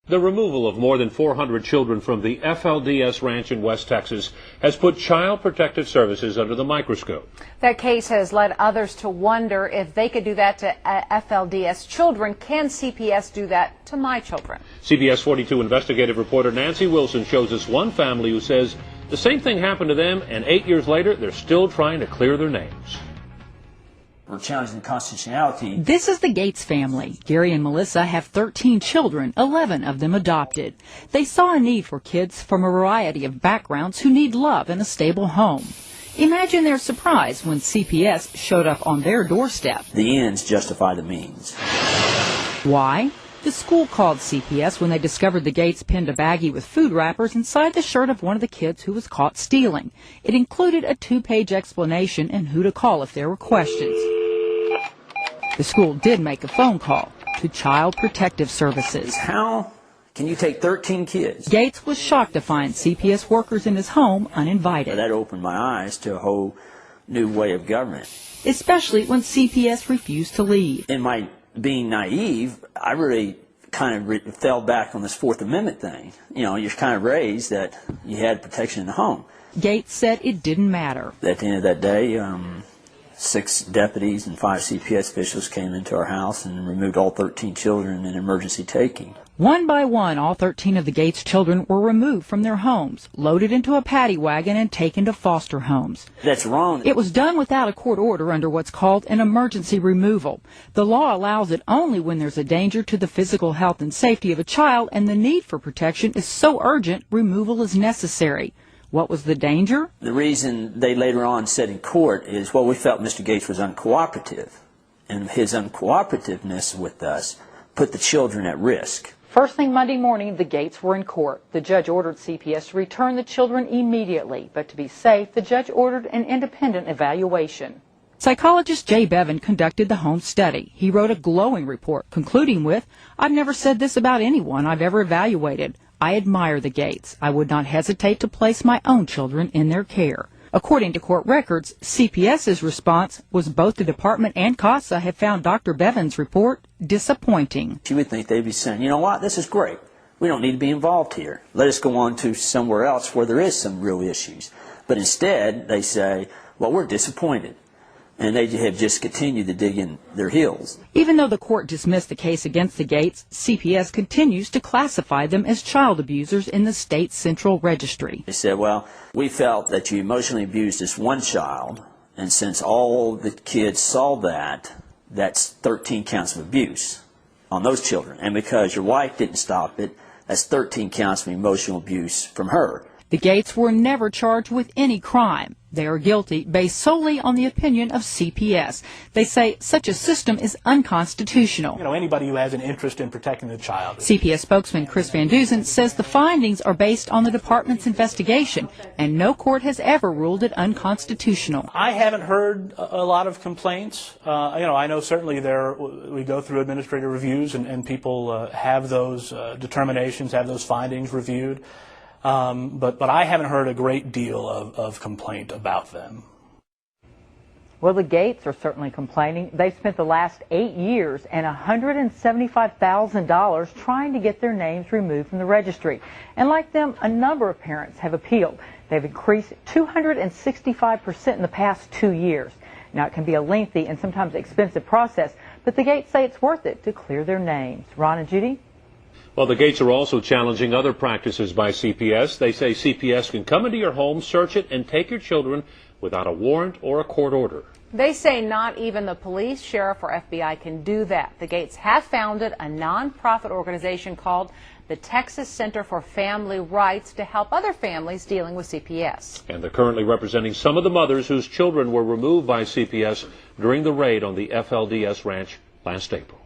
The removal of more than 400 children from the FLDS ranch in West Texas has put Child Protective Services under the microscope. That case has led others to wonder if they could do that to FLDS children. Can CPS do that to my children? CBS 42 investigative reporter Nancy Wilson shows us one family who says the same thing happened to them, and 8 years later, they're still trying to clear their names. We're challenging constitutionality. This is the Gates family. Gary and Melissa have 13 children, 11 of them adopted. They saw a need for kids from a variety of backgrounds who need love and a stable home. Imagine their surprise when CPS showed up on their doorstep. The ends justify the means. Why? The school called CPS when they discovered the Gates pinned a baggie with food wrappers inside the shirt of one of the kids who was caught stealing. It included a 2-page explanation and who to call if there were questions. The school did make a phone call to Child Protective Services. How can you take 13 kids? Gates was shocked to find CPS workers in his home uninvited. That opened my eyes to a whole new way of government. Especially when CPS refused to leave. In my being naive, I really kind of fell back on this Fourth Amendment thing. You know, you're kind of raised that you had protection in the home. Gates said it didn't matter. At the end of that day, 6 deputies and 5 CPS officials came into our house and removed all 13 children in emergency taking. One by one, all 13 of the Gates children were removed from their homes, loaded into a paddy wagon, and taken to foster homes. That's wrong. It was done without a court order under what's called an emergency removal. The law allows it only when there's a danger to the physical health and safety of a child and the need for protection is so urgent, removal is necessary. What was the danger? The reason they later on said in court is, well, we felt Mr. Gates was uncooperative, and his uncooperativeness with us put the children at risk. First thing Monday morning, the Gates were in court. The judge ordered CPS to return the children immediately, but to be safe, the judge ordered an independent evaluation. Psychologist Jay Bevan conducted the home study. He wrote a glowing report, concluding with, "I've never said this about anyone I've ever evaluated. I admire the Gates. I would not hesitate to place my own children in their care." According to court records, CPS's response was both the department and CASA have found Dr. Bevan's report disappointing. You would think they'd be saying, you know what, this is great. We don't need to be involved here. Let us go on to somewhere else where there is some real issues. But instead, they say, well, we're disappointed. And they have just continued to dig in their heels. Even though the court dismissed the case against the Gates, CPS continues to classify them as child abusers in the state central registry. They said, well, we felt that you emotionally abused this one child, and since all the kids saw that, that's 13 counts of abuse on those children. And because your wife didn't stop it, that's 13 counts of emotional abuse from her. The Gates were never charged with any crime. They are guilty based solely on the opinion of CPS. They say such a system is unconstitutional. You know, anybody who has an interest in protecting the child. CPS spokesman Chris Van Duzen says the findings are based on the department's investigation, and no court has ever ruled it unconstitutional. I haven't heard a lot of complaints. I know certainly we go through administrative reviews and people have those determinations, have those findings reviewed. But I haven't heard a great deal of complaint about them. Well, the Gates are certainly complaining. They've spent the last 8 years and $175,000 trying to get their names removed from the registry. And like them, a number of parents have appealed. They've increased 265% in the past 2 years. Now, it can be a lengthy and sometimes expensive process, but the Gates say it's worth it to clear their names. Ron and Judy? Well, the Gates are also challenging other practices by CPS. They say CPS can come into your home, search it, and take your children without a warrant or a court order. They say not even the police, sheriff, or FBI can do that. The Gates have founded a nonprofit organization called the Texas Center for Family Rights to help other families dealing with CPS. And they're currently representing some of the mothers whose children were removed by CPS during the raid on the FLDS ranch last April.